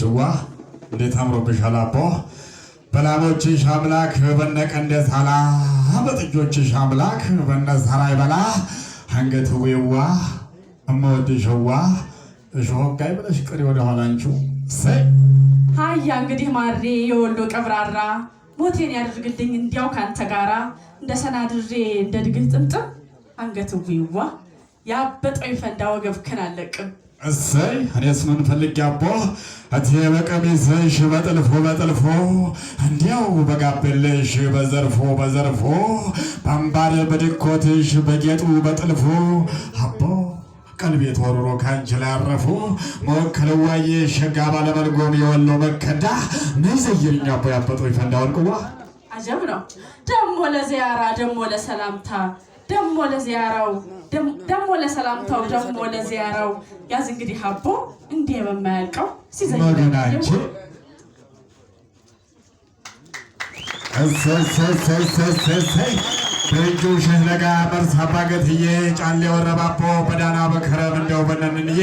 ጭዋ እንዴት አምሮብሻል አቦ በላሞችሽ አምላክ በነቀንደ ሳላ በጥጆችሽ አምላክ በነሳራ ይበላ አንገት ወይዋ እመወድሽዋ እሾጋይ ብለሽ ቅሪ ወደ ኋላንቹ ሰይ ሃያ እንግዲህ ማሬ የወሎ ቀብራራ ሞቴን ያድርግልኝ እንዲያው ካንተ ጋራ እንደ ሰናድሬ እንደ ድግህ ጥምጥም አንገት ወይዋ ያበጠው ይፈንዳ ወገብክን አለቅም እሰይ እኔስ ምን ፈልግ ያቦ እቴ በቀሚስሽ በጥልፎ እንዲያው በጋቤልሽ በዘርፎ በአምባር በድኮትሽ በጌጡ በጥልፎ አቦ ቀልቤ ተወርሮ ካንቺ ላይ አረፉ መወከለዋዬ ሸጋ ባለመልጎም የወሎ መከዳ ነይዘይርኛ አቦ ያበጠው ይፈንዳ ወርቅዋ አጀብ ነው ደሞ ለዚያራ ደሞ ለሰላምታ ደሞ ለዚያራው ደሞ ለሰላምታው ደሞ ለዚያራው ያዝ እንግዲህ አቦ እንዴ በማያልቀው ሲዘይናች እሰይ በእጁ ሸለጋ መርሳ ባገትዬ ጫሌ ወረባቦ በዳና በከረም እንደው በነንንዬ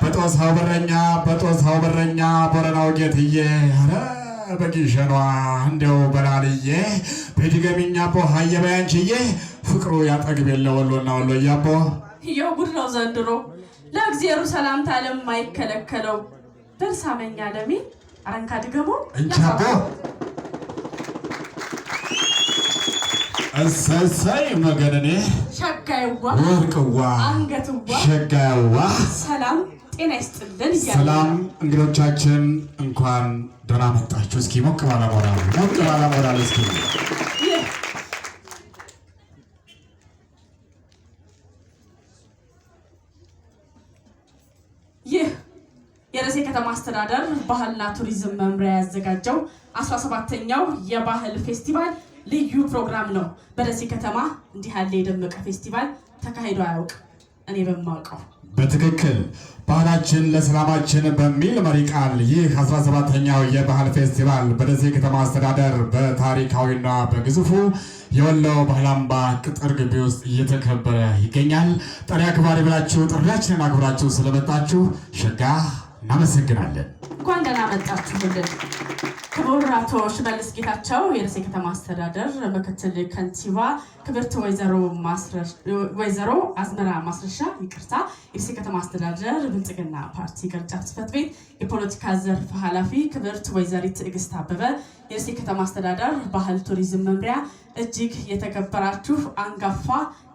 በጦሳው በረኛ ቦረናው ጌትዬ አረ በጊሸኗ እንደው በላልዬ በድገሚኛ ቦ ሀየበያንችዬ ፍቅሩ ያጠግብ የለ ወሎና ወሎያቦ የጉድ ነው ዘንድሮ ለእግዚአብሔር ሰላምታ ለማይከለከለው በርሳመኛ ለሚ አረንካ ድገሞ እንቻቦ እሰይ መገነኔ ሸጋይዋ ወርቅዋ አንገትዋ ሸጋይዋ ሰላም ጤና ይስጥልን ሰላም እንግዶቻችን እንኳን ደህና መጣችሁ። እስኪ ሞቅ ባለ ሞራል እስኪ ይህ የደሴ ከተማ አስተዳደር ባህልና ቱሪዝም መምሪያ ያዘጋጀው 17ኛው የባህል ፌስቲቫል ልዩ ፕሮግራም ነው። በደሴ ከተማ እንዲህ ያለ የደመቀ ፌስቲቫል ተካሂዶ አያውቅም እኔ በማውቀው። በትክክል ባህላችን ለሰላማችን በሚል መሪ ቃል ይህ 17ኛው የባህል ፌስቲቫል በደሴ ከተማ አስተዳደር በታሪካዊና በግዙፉ የወሎ ባህል አምባ ቅጥር ግቢ ውስጥ እየተከበረ ይገኛል። ጥሪ አክባሪ ብላችሁ ጥሪያችንን አክብራችሁ ስለመጣችሁ ሸጋ እናመሰግናለን። እንኳን ደህና መጣችሁልን። ክቡር አቶ ሽመልስ ጌታቸው የደሴ ከተማ አስተዳደር ምክትል ከንቲባ፣ ክብርት ወይዘሮ አዝመራ ማስረሻ የደሴ ከተማ አስተዳደር ብልጽግና ፓርቲ ቅርንጫፍ ጽሕፈት ቤት የፖለቲካ ዘርፍ ኃላፊ፣ ክብርት ወይዘሪት ትዕግስት አበበ የደሴ ከተማ አስተዳደር ባህል ቱሪዝም መምሪያ፣ እጅግ የተከበራችሁ አንጋፋ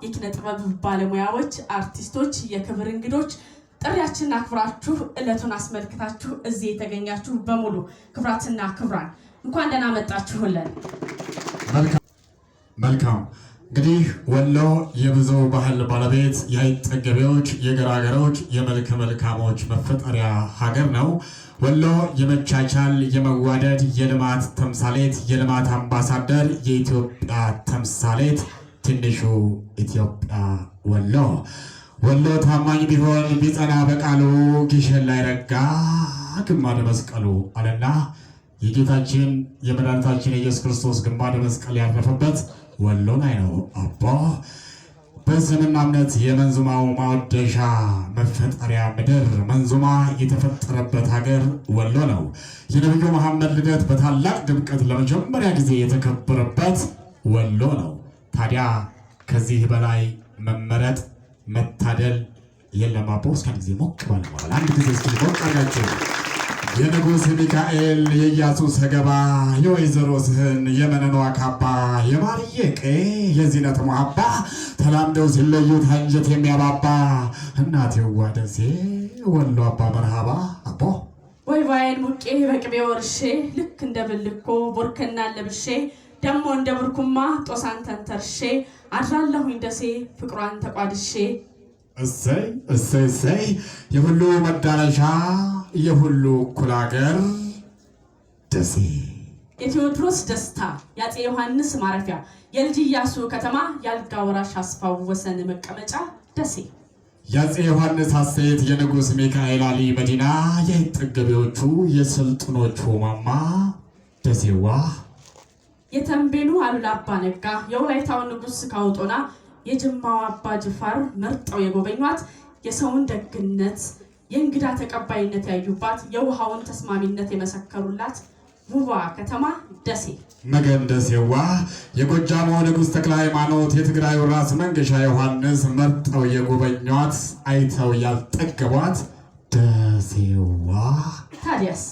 የኪነ ጥበብ ባለሙያዎች፣ አርቲስቶች፣ የክብር እንግዶች ጥሪያችንን አክብራችሁ ዕለቱን አስመልክታችሁ እዚህ የተገኛችሁ በሙሉ ክብራትና ክብራን እንኳን ደህና መጣችሁልን። መልካም እንግዲህ ወሎ የብዙ ባህል ባለቤት የአይጠገቤዎች የገራገሮች የመልከ መልካሞች መፈጠሪያ ሀገር ነው። ወሎ የመቻቻል የመዋደድ የልማት ተምሳሌት የልማት አምባሳደር የኢትዮጵያ ተምሳሌት ትንሹ ኢትዮጵያ ወሎ ታማኝ ቢሆን ቢጸና በቃሉ ጊሸን ላይ ረጋ ግማደ መስቀሉ አለና የጌታችን የመድኃኒታችን የኢየሱስ ክርስቶስ ግማደ መስቀል ያረፈበት ወሎ ላይ ነው። አባ በስምና እምነት የመንዙማው ማወደሻ መፈጠሪያ ምድር መንዙማ የተፈጠረበት ሀገር ወሎ ነው። የነቢዩ መሐመድ ልደት በታላቅ ድምቀት ለመጀመሪያ ጊዜ የተከበረበት ወሎ ነው። ታዲያ ከዚህ በላይ መመረጥ መታደል የለም። አቦ እስካን ጊዜ ሞቅ ባለ አንድ ጊዜ እስኪ ሞቅ አድርጋችሁ የንጉሥ ሚካኤል የኢያሱ ሰገባ የወይዘሮ ስህን የመነኗ ካባ የማርዬ ቄ የዚነት ሙሀባ ተላምደው ሲለዩት አንጀት የሚያባባ እናቴዋ ደሴ ወሎ አባ መርሃባ አቦ ወይ ባይን ሙቄ በቅቤ ወርሼ ልክ እንደ ብልኮ ቦርከና ለብሼ ደሞ እንደ ብርኩማ ጦሳን ተንተርሼ አድራለሁኝ ደሴ ፍቅሯን ተቋድሼ እሰይ የሁሉ መዳረሻ የሁሉ እኩል ሀገር ደሴ የቴዎድሮስ ደስታ የአፄ ዮሐንስ ማረፊያ የልጅ ኢያሱ ከተማ የአልጋ ወራሽ አስፋው ወሰን መቀመጫ ደሴ የአፄ ዮሐንስ ሐሴት የንጉሥ ሚካኤል አሊ መዲና የአይጠገቤዎቹ የስልጥኖቹ ማማ ደሴዋ የተንቤኑ አሉላ አባ ነጋ የወላይታው ንጉሥ ካውጦና የጅማው አባ ጅፋር መርጠው የጎበኟት የሰውን ደግነት የእንግዳ ተቀባይነት ያዩባት የውሃውን ተስማሚነት የመሰከሩላት ውቧ ከተማ ደሴ መገን ደሴዋ የጎጃሙ ንጉሥ ተክለ ሃይማኖት የትግራዩ ራስ መንገሻ ዮሐንስ መርጠው የጎበኟት አይተው ያልጠገቧት ደሴዋ። ታዲያስ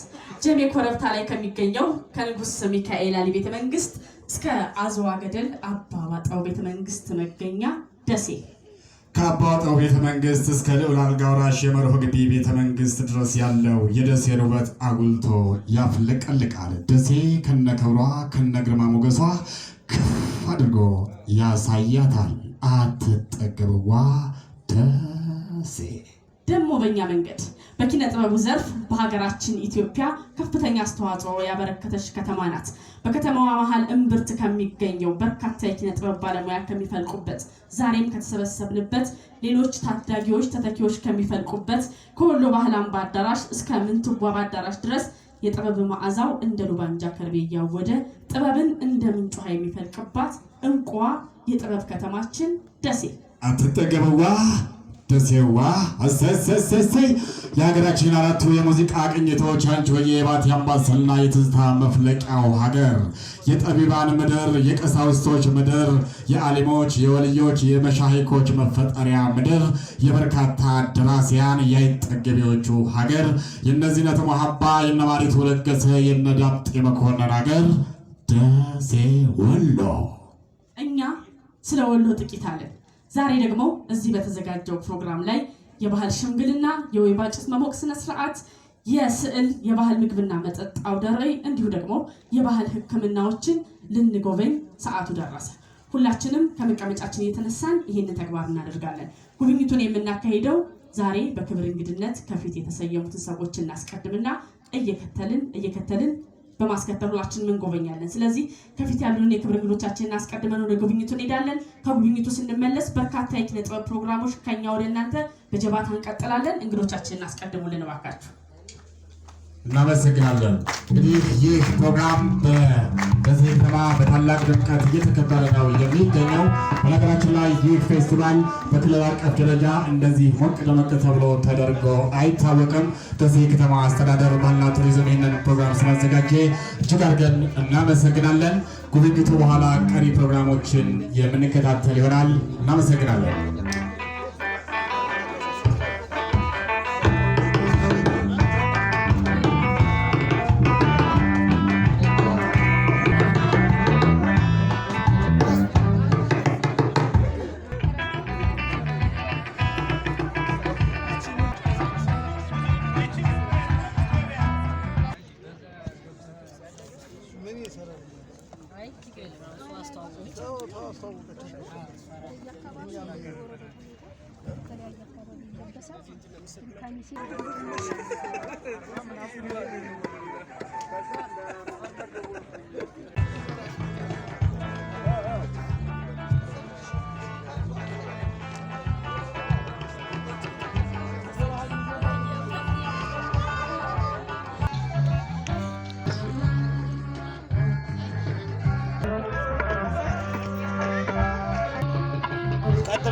ጀሜ ኮረብታ ላይ ከሚገኘው ከንጉሥ ሚካኤል አሊ ቤተ መንግስት እስከ አዝዋ ገደል አባዋጣው ቤተ መንግስት መገኛ ደሴ፣ ከአባዋጣው ቤተ መንግስት እስከ ልዑል አልጋ ወራሽ የመርሆ ግቢ ቤተ መንግስት ድረስ ያለው የደሴን ውበት አጉልቶ ያፍለቀልቃል። ደሴ ከነክብሯ ከነግርማ ሞገሷ ከፍ አድርጎ ያሳያታል። አትጠገብዋ ደሴ። ደግሞ በእኛ መንገድ በኪነ ጥበቡ ዘርፍ በሀገራችን ኢትዮጵያ ከፍተኛ አስተዋጽኦ ያበረከተች ከተማ ናት። በከተማዋ መሃል እምብርት ከሚገኘው በርካታ የኪነ ጥበብ ባለሙያ ከሚፈልቁበት፣ ዛሬም ከተሰበሰብንበት ሌሎች ታዳጊዎች ተተኪዎች ከሚፈልቁበት ከወሎ ባህል አምባ አዳራሽ እስከ ምንትዋብ አዳራሽ ድረስ የጥበብ መዓዛው እንደ ሉባንጃ ከርቤ እያወደ ጥበብን እንደ ምንጭ ውሃ የሚፈልቅባት እንቋ የጥበብ ከተማችን ደሴ። አትጠገበዋ ደሴዋ። እሰይ የሀገራችን አራቱ የሙዚቃ ቅኝቶች አንቺ ሆዬ የባቲ አምባሰልና የትዝታ መፍለቂያው ሀገር፣ የጠቢባን ምድር፣ የቀሳውስቶች ምድር፣ የአሊሞች የወልዮች የመሻሂኮች መፈጠሪያ ምድር፣ የበርካታ ደራሲያን የአይጠገቤዎቹ ሀገር፣ የነዚህነት መሐባ የነማሪቱ ለገሰ የነዳምጤ መኮንን ሀገር ደሴ ወሎ። እኛ ስለ ወሎ ጥቂት አለን። ዛሬ ደግሞ እዚህ በተዘጋጀው ፕሮግራም ላይ የባህል ሽምግልና፣ የወይባ ጭስ መሞቅ ስነ ስርዓት፣ የስዕል፣ የባህል ምግብና መጠጥ አውደ ርዕይ እንዲሁ ደግሞ የባህል ሕክምናዎችን ልንጎበኝ ሰዓቱ ደረሰ። ሁላችንም ከመቀመጫችን እየተነሳን ይህንን ተግባር እናደርጋለን። ጉብኝቱን የምናካሂደው ዛሬ በክብር እንግድነት ከፊት የተሰየሙትን ሰዎች እናስቀድምና እየከተልን በማስከተል ሁላችንም እንጎበኛለን። ስለዚህ ከፊት ያሉን የክብር እንግዶቻችንን አስቀድመን ወደ ጉብኝቱ እንሄዳለን። ከጉብኝቱ ስንመለስ በርካታ የኪነ ጥበብ ፕሮግራሞች ከኛ ወደ እናንተ በጀባታ እንቀጥላለን። እንግዶቻችንን አስቀድሙልን እባካችሁ። እናመሰግናለን። እንግዲህ ይህ ፕሮግራም በዚህ ከተማ በታላቅ ድምቀት እየተከበረ ነው የሚገኘው። በነገራችን ላይ ይህ ፌስቲቫል በክልል አቀፍ ደረጃ እንደዚህ ሞቅ ደመቅ ተብሎ ተደርጎ አይታወቅም። በዚህ ከተማ አስተዳደር ባህልና ቱሪዝም ይህንን ፕሮግራም ስላዘጋጀ እጅግ አድርገን እናመሰግናለን። ጉብኝቱ በኋላ ቀሪ ፕሮግራሞችን የምንከታተል ይሆናል። እናመሰግናለን።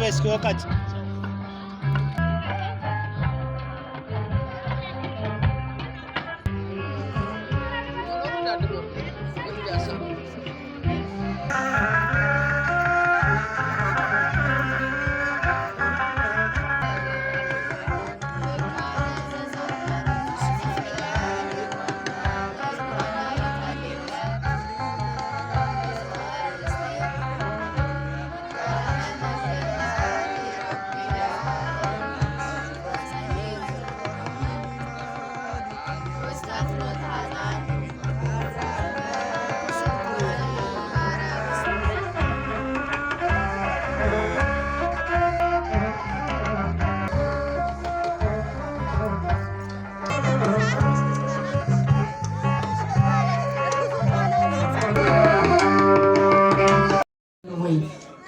እስኪ ወቃጭ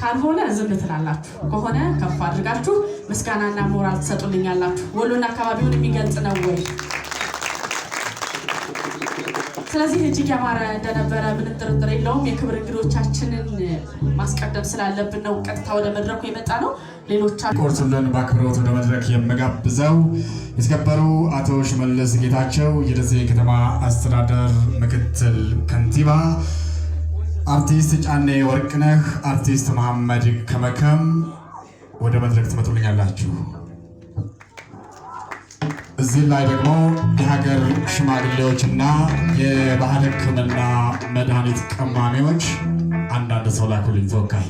ካልሆነ ዝም ትላላችሁ፣ ከሆነ ከፍ አድርጋችሁ ምስጋናና ሞራል ትሰጡልኛላችሁ። ወሎና አካባቢውን የሚገልጽ ነው ወይ? ስለዚህ እጅግ ያማረ እንደነበረ ምንም ጥርጥር የለውም። የክብር እንግዶቻችንን ማስቀደም ስላለብን ነው ቀጥታ ወደ መድረኩ የመጣ ነው። ሌሎች ቆርሱልን በአክብሮት ወደ መድረክ የምጋብዘው የተከበሩ አቶ ሽመልስ ጌታቸው የደሴ ከተማ አስተዳደር ምክትል ከንቲባ፣ አርቲስት ጫኔ ወርቅነህ፣ አርቲስት መሐመድ ከመከም ወደ መድረክ ትመጡልኛላችሁ። እዚህ ላይ ደግሞ የሀገር ሽማግሌዎችና የባህል ሕክምና መድኃኒት ቀማሚዎች አንዳንድ ሰው ላኩልኝ ተወካይ።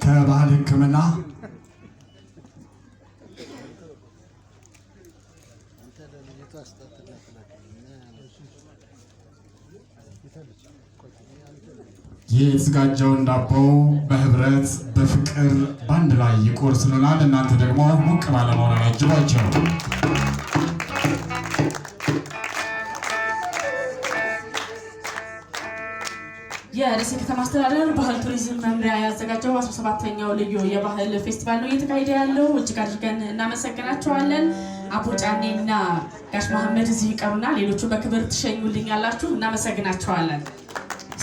ከባህል ሕክምና የተዘጋጀውን ዳቦ በህብረት በፍቅር ባንድ ላይ ይቆርሱልናል። እናንተ ደግሞ ሞቅ ባለ መሆን አጅቧቸው። የደሴ ከተማ አስተዳደር ባህል ቱሪዝም መምሪያ ያዘጋጀው 17ኛው ልዩ የባህል ፌስቲቫል ነው እየተካሄደ ያለው። እጅግ አድርገን እናመሰግናቸዋለን። አቦ ጫኔና ጋሽ መሐመድ እዚህ ይቀሩና ሌሎቹ በክብር ትሸኙልኛላችሁ። እናመሰግናቸዋለን።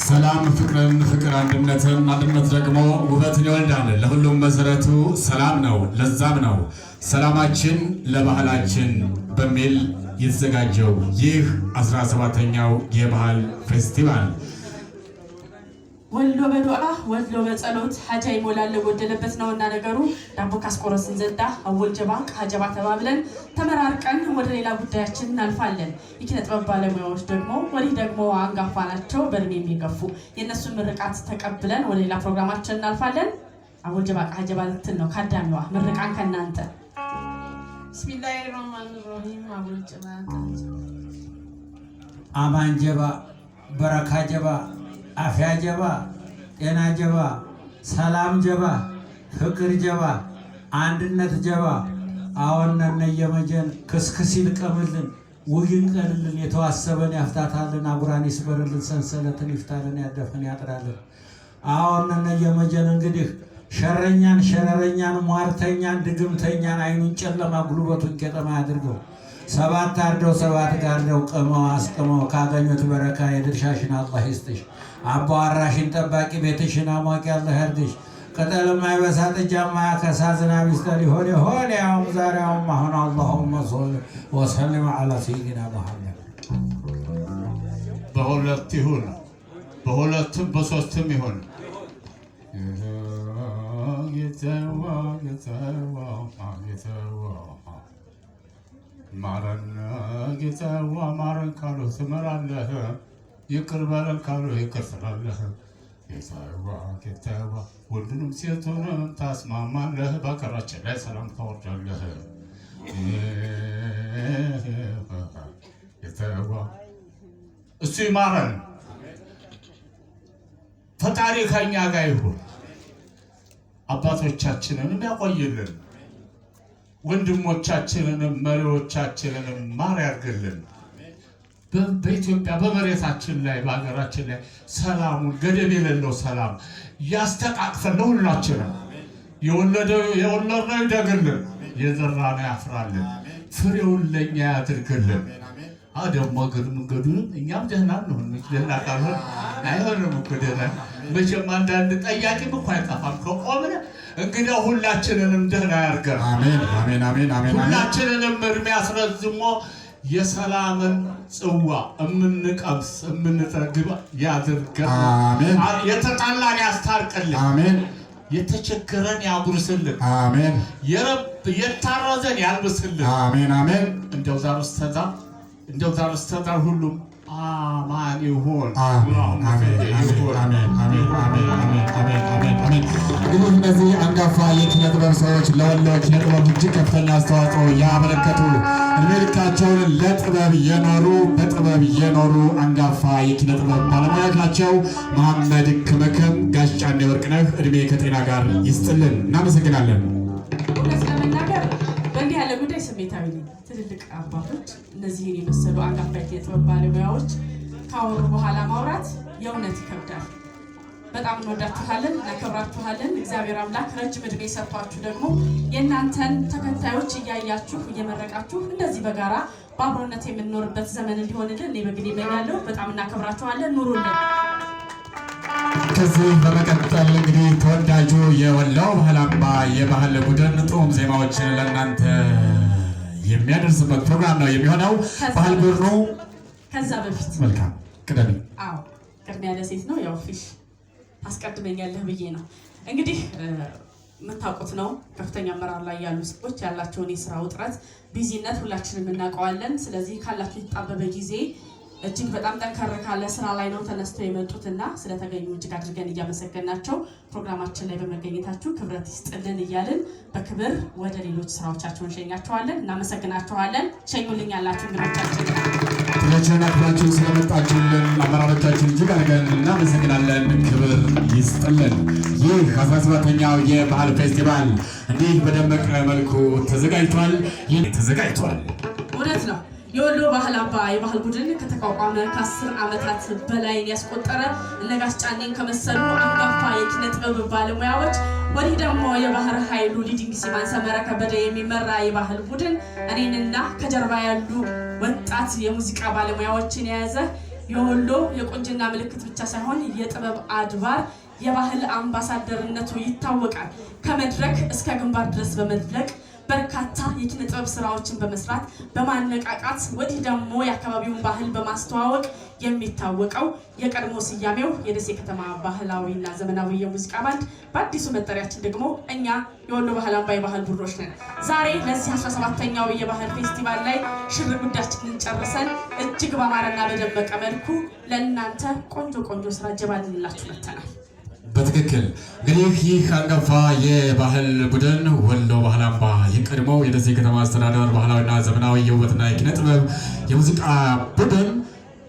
ሰላም ፍቅርን፣ ፍቅር አንድነትን፣ አንድነት ደግሞ ውበትን ይወልዳል። ለሁሉም መሰረቱ ሰላም ነው። ለዛም ነው ሰላማችን ለባህላችን በሚል የተዘጋጀው ይህ 17ኛው የባህል ፌስቲቫል ወሎ በዱዓ ወሎ በጸሎት ሀጃ ይሞላል ጎደለበት ነውና ነገሩ። ዳቦ ካስቆረስን ዘንዳ አወል ጀባ ሀጀባ ተባብለን ተመራርቀን ወደ ሌላ ጉዳያችን እናልፋለን። የኪነ ጥበብ ባለሙያዎች ደግሞ ወዲህ ደግሞ አንጋፋ ናቸው በእድሜ የሚገፉ የእነሱን ምርቃት ተቀብለን ወደ ሌላ ፕሮግራማችን እናልፋለን። አወል ጀባ ሀጀባ ልትል ነው ካዳሚዋ ምርቃን ከእናንተ። ቢስሚላሂ ረህማን ረሂም። አወል ጀባ አማን ጀባ በረካ ጀባ አፍያ ጀባ ጤና ጀባ ሰላም ጀባ ፍቅር ጀባ አንድነት ጀባ አወነነ የመጀን ክስክሲል ቀምልን ውይን ቀልልን የተዋሰበን ያፍታታልን አጉራን ይስበርልን ሰንሰለትን ይፍታልን ያደፈን ያጥራልን። አወነነ የመጀን እንግዲህ ሸረኛን ሸረረኛን ሟርተኛን ድግምተኛን አይኑን ጨለማ ጉልበቱን ቄጠማ ያድርገው። ሰባት አርደው ሰባት ጋርደው ቀመው አስቀመው ካገኙት በረካ የድርሻሽን አላህ ይስጥሽ። አባዋራሽን ጠባቂ ቤትሽን አሟቂ ያለ ያርድሽ። ቅጠል ማይበሳ ጥጃማ ያከሳ ዝናብ ይስጠን ይሆን ይሆን ያውም ዛሬውም አሁን አላሁመ ሶሊ ወሰሊም ዐላ ሰይዲና ሙሐመድ። በሁለት ይሁን በሁለትም በሶስትም ይሁን ማረን ጌታዋ ማረን ካሉ ትምራለህ፣ ይቅር በለን ካሉ ይቅር ትላለህ። ጌታዋ ወንዱንም ሴቱንም ታስማማለህ፣ በሀገራችን ላይ ሰላም ታወርዳለህ። ጌታዋ እሱ ይማረን፣ ፈጣሪ ከኛ ጋር ይሁን፣ አባቶቻችንንም ያቆይልን፣ ወንድሞቻችንንም መሪዎቻችንንም ማር ያርግልን። በኢትዮጵያ በመሬታችን ላይ በሀገራችን ላይ ሰላሙን ገደብ የሌለው ሰላም ያስተቃቅፈን ለሁላችንም። የወለድነው ይደግልን፣ የዘራነው ያፍራልን፣ ፍሬውን ለእኛ ያድርግልን። ደግሞ ግን መንገዱንም እኛም ደህና እንሆን። ደህና ካልሆን አይሆንም እኮ ደህና መቼም አንዳንድ ጠያቂም እኮ አይጠፋም ከቆምን። እንግዲህ ሁላችንንም ደህና ያርገን። አሜን አሜን አሜን አሜን። ሁላችንንም እድሜ አስረዝሞ የሰላምን ጽዋ እምንቀምስ እምንጠግብ ያድርገን። አሜን። የተጣላን ያስታርቅልን። አሜን። የተቸገረን ያጉርስልን። አሜን። የታረዘን ያልብስልን። አሜን አሜን። እንደው ዛሬ ስተዳር ሁሉም አማን ይሁን። እንግዲህ እነዚህ አንጋፋ የኪነ ጥበብ ሰዎች ለወሎ ኪነ ጥበብ እጅግ ከፍተኛ አስተዋጽኦ ያበረከቱ እድሜ ልካቸውን ለጥበብ የኖሩ በጥበብ የኖሩ አንጋፋ የኪነ ጥበብ ባለሙያዎች ናቸው። መሐመድ ከመከም፣ ጋሽ ጫኔ ወርቅነህ እድሜ ከጤና ጋር ይስጥልን። እናመሰግናለን። እውነት ለመናገር በእንዲህ ያለ ጉዳይ ስሜታዊ ነኝ። ትልልቅ አባቶች እነዚህን የመሰሉ አንጋፋ የኪነ ጥበብ ባለሙያዎች ካወሩ በኋላ ማውራት የእውነት ይከብዳል። በጣም እንወዳችኋለን፣ እናከብራችኋለን። እግዚአብሔር አምላክ ረጅም ዕድሜ ሰጥቷችሁ ደግሞ የእናንተን ተከታዮች እያያችሁ እየመረቃችሁ እንደዚህ በጋራ በአብሮነት የምንኖርበት ዘመን እንዲሆንልን እኔ በግሌ እመኛለሁ። በጣም እናከብራችኋለን። ኑሩልን። ከዚህ በመቀጠል እንግዲህ ተወዳጁ የወሎ ባህል አምባ የባህል ቡድን ጡም ዜማዎችን ለእናንተ የሚያደርስበት ፕሮግራም ነው የሚሆነው። ባህል ቡድኑ ከዛ በፊት መልካም ቅደሚ። አዎ ቅድሚያ ለሴት ነው። ያው ፊሽ አስቀድመኛለህ ብዬ ነው። እንግዲህ የምታውቁት ነው ከፍተኛ አመራር ላይ ያሉ ሰዎች ያላቸውን የስራ ውጥረት፣ ቢዚነት ሁላችንም እናውቀዋለን። ስለዚህ ካላችሁ የተጣበበ ጊዜ እጅግ በጣም ጠንከር ካለ ስራ ላይ ነው ተነስተው የመጡትና ስለተገኙ እጅግ አድርገን እያመሰገናቸው ፕሮግራማችን ላይ በመገኘታችሁ ክብረት ይስጥልን እያልን በክብር ወደ ሌሎች ስራዎቻቸው እንሸኛቸዋለን። እናመሰግናቸዋለን። ሸኙልኝ ያላችሁ እንግዶቻችን ሁላችሁን አክብራችሁ ስለመጣችሁልን አመራሮቻችን እጅግ አድርገን እናመሰግናለን። ክብር ይስጥልን። ይህ 17ኛው የባህል ፌስቲቫል እንዲህ በደመቀ መልኩ ተዘጋጅቷል። እውነት ነው። የወሎ ባህል አምባ የባህል ቡድን ከተቋቋመ ከ10 ዓመታት በላይ ያስቆጠረ እነ ጋሽ ጫኔን ከመሰሉ አንጋፋ የኪነ ጥበብ ባለሙያዎች ወዲህ ደግሞ የባህር ኃይሉ ሊዲንግ ሲማን ሰመረ ከበደ የሚመራ የባህል ቡድን እኔንና ከጀርባ ያሉ ወጣት የሙዚቃ ባለሙያዎችን የያዘ የወሎ የቁንጅና ምልክት ብቻ ሳይሆን የጥበብ አድባር የባህል አምባሳደርነቱ ይታወቃል። ከመድረክ እስከ ግንባር ድረስ በመድረክ በርካታ የኪነ ጥበብ ስራዎችን በመስራት በማነቃቃት ወዲህ ደግሞ የአካባቢውን ባህል በማስተዋወቅ የሚታወቀው የቀድሞ ስያሜው የደሴ ከተማ ባህላዊና ዘመናዊ የሙዚቃ ባንድ በአዲሱ መጠሪያችን ደግሞ እኛ የወሎ ባህል አምባ የባህል ቡድኖች ነን። ዛሬ ለዚህ 17ኛው የባህል ፌስቲቫል ላይ ሽር ጉዳችንን ጨርሰን እጅግ በአማረና በደመቀ መልኩ ለእናንተ ቆንጆ ስራ ጀባልንላችሁ መጥተናል። በትክክል እንግዲህ ይህ አንጋፋ የባህል ቡድን ወሎ ባህል አምባ የቀድሞው የደሴ ከተማ አስተዳደር ባህላዊና ዘመናዊ የውበትና የኪነ ጥበብ የሙዚቃ ቡድን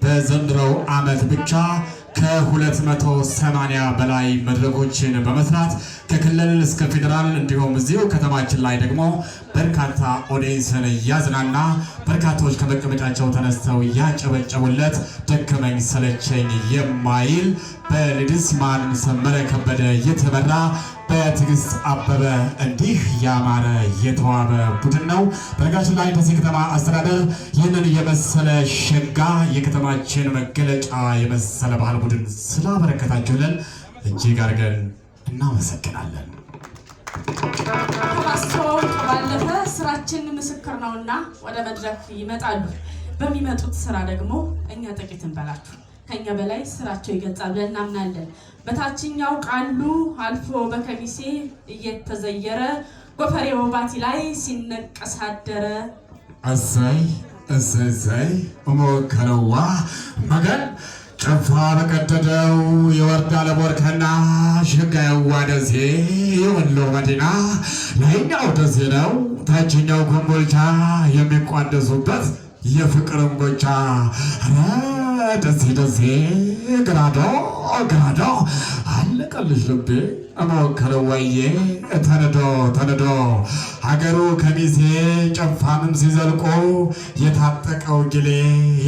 በዘንድሮው ዓመት ብቻ ከ280 በላይ መድረኮችን በመስራት ከክልል እስከ ፌዴራል እንዲሁም እዚሁ ከተማችን ላይ ደግሞ በርካታ ኦዲየንስን እያዝናና በርካታዎች ከመቀመጫቸው ተነስተው ያጨበጨቡለት ደከመኝ ሰለቸኝ የማይል በሊዲንግ ሲማን ሰመረ ከበደ የተመራ በትዕግስት አበበ እንዲህ ያማረ የተዋበ ቡድን ነው። በነገራችን ላይ ደሴ ከተማ አስተዳደር ይህንን የመሰለ ሸጋ የከተማችን መገለጫ የመሰለ ባህል ቡድን ስላበረከታችሁልን እጅግ አድርገን እናመሰግናለን። ከማስተዋወቅ ባለፈ ስራችን ምስክር ነውና ወደ መድረክ ይመጣሉ። በሚመጡት ስራ ደግሞ እኛ ጥቂት እንበላችሁ፣ ከኛ በላይ ስራቸው ይገልጻል ብለን እናምናለን። በታችኛው ቃሉ አልፎ በከሚሴ እየተዘየረ ጎፈሬው ባቲ ላይ ሲነቀስ አደረ። እሰይ እሞከረዋ መገን ጨፋ በቀደደው የወርዳለ ቦርከና ሸጋየዋ ደሴ የወሎ መዲና ላይኛው ደሴ ነው ታችኛው ኮምቦልቻ የሚቋደሱበት የፍቅር እንጎቻ ደሴ ግራዶ አለቀልሽ ልቤ እሞከረዋዬ ተነዶ ሀገሩ ከሚሴ ጨፋንም ሲዘልቆ የታጠቀው ጊሌ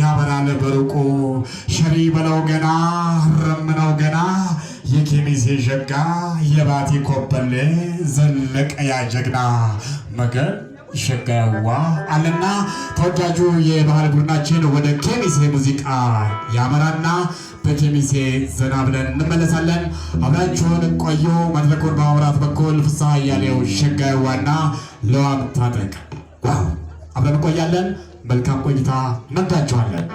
ያበራል በሩቁ ሽሪ በለው ገና ረምነው ገና የኬሚሴ ሸጋ የባቲ ኮበሌ ዘለቀ ያ ጀግና መገን ሸጋዋ አለና ተወዳጁ የባህል ቡድናችን ወደ ኬሚሴ ሙዚቃ ያመራና በኬሚሴ ዘና ብለን እንመለሳለን። አብራችሁን ቆዩ። መድረኩን በማምራት በኩል ፍስሐ እያሌው ሸጋዋና ለዋም ታጠቅ አብረን እንቆያለን። መልካም ቆይታ እንወዳችኋለን።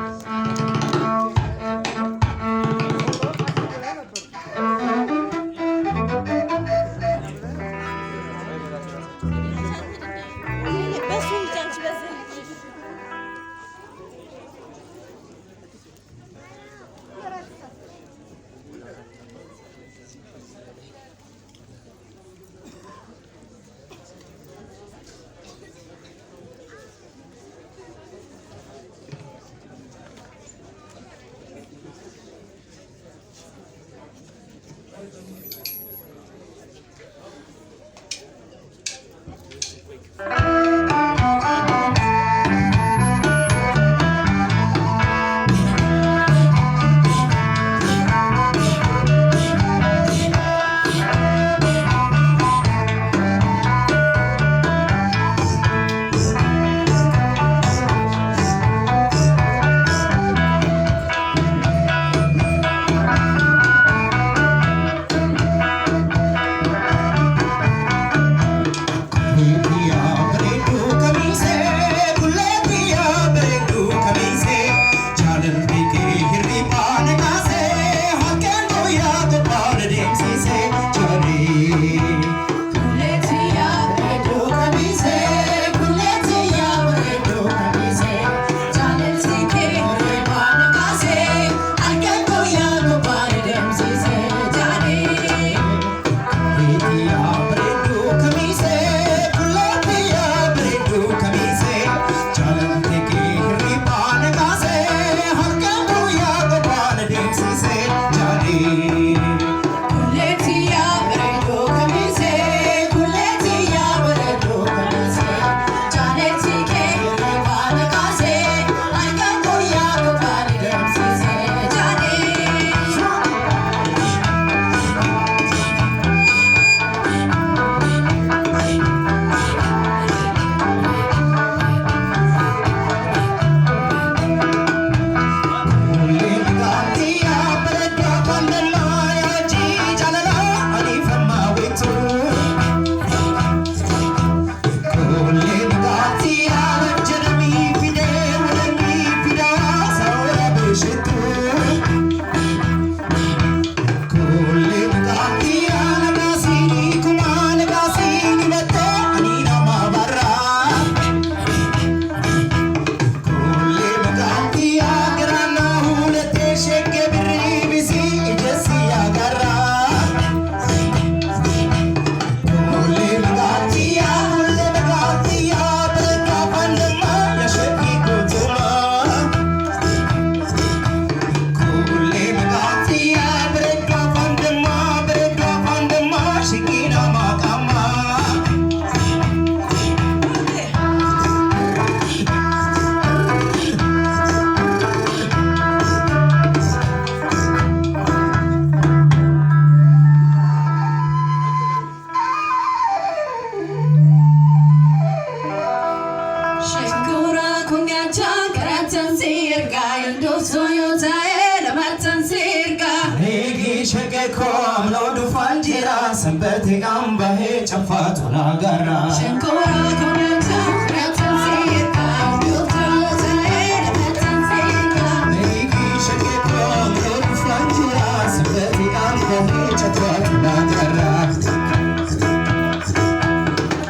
Sambete ambahe chafatu nagara Shankora konata ratan sirka Yulta zae ratan sirka Negi shakeko Yoru flanjira Sambete ambahe chafatu nagara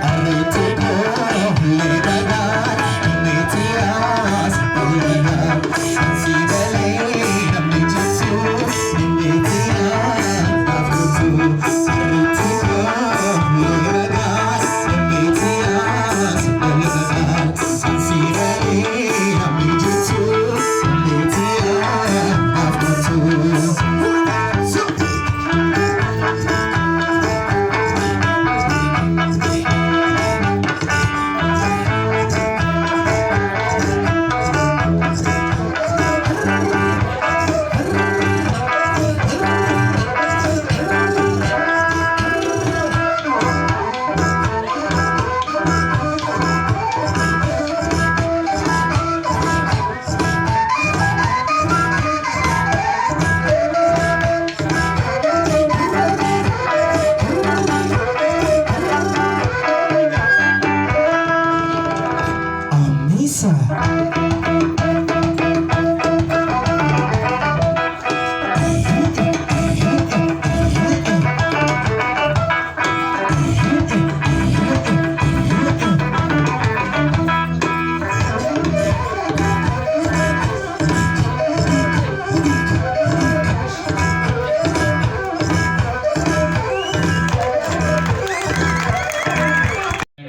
Arritiko lebanar Metias Ulinar Sibele Namijitsu Metias Afutu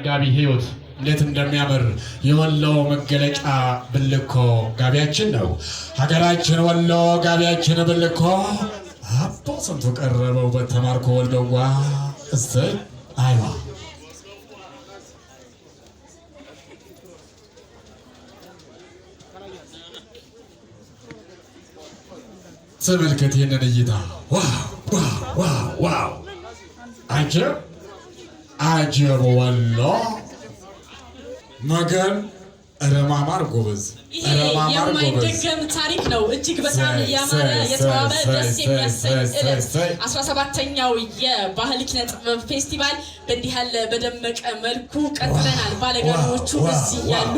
ጋቢ ህይወት እንዴት እንደሚያምር የወሎ መገለጫ ብልኮ ጋቢያችን ነው። ሀገራችን ወሎ ጋቢያችን ብልኮ አቦ ስንቱ ቀረበው በተማርኮ ወልደዋ እሰይ አይዋ ተመልከት ይሄንን እይታ ዋው አጀብ ወሎ መገን ረማማር ጎበዝ የማይደገም ታሪክ ነው። እጅግ በጣም ያማረ የተዋበ ደስ የሚያሰኝ 17ኛው የባህል ኪነ ጥበብ ፌስቲቫል በእንዲህ ያለ በደመቀ መልኩ ቀጥለናል። ባለጋሪዎቹ እዚህ ያሉ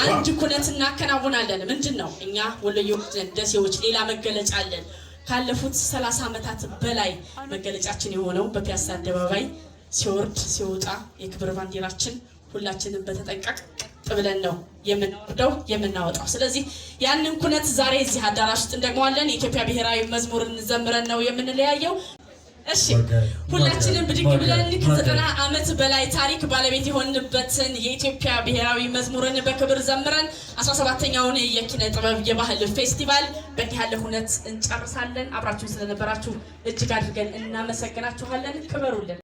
አንድ ኩነት እናከናውናለን። ምንድን ነው እኛ ወሎዮች ደሴዎች ሌላ መገለጫ አለን። ካለፉት 30 ዓመታት በላይ መገለጫችን የሆነው በፒያሳ አደባባይ ሲወርድ ሲወጣ የክብር ባንዲራችን ሁላችንም በተጠንቀቅ ብለን ነው የምንወርደው የምናወጣው። ስለዚህ ያንን ኩነት ዛሬ እዚህ አዳራሽ ውስጥ እንደግመዋለን። የኢትዮጵያ ብሔራዊ መዝሙርን ዘምረን ነው የምንለያየው። እሺ ሁላችንም ብድግ ብለን ከ90 ዓመት በላይ ታሪክ ባለቤት የሆንበትን የኢትዮጵያ ብሔራዊ መዝሙርን በክብር ዘምረን 17ኛውን የኪነ ጥበብ የባህል ፌስቲቫል በእንዲህ ያለ ሁነት እንጨርሳለን። አብራችሁን ስለነበራችሁ እጅግ አድርገን እናመሰግናችኋለን። ክበሩልን።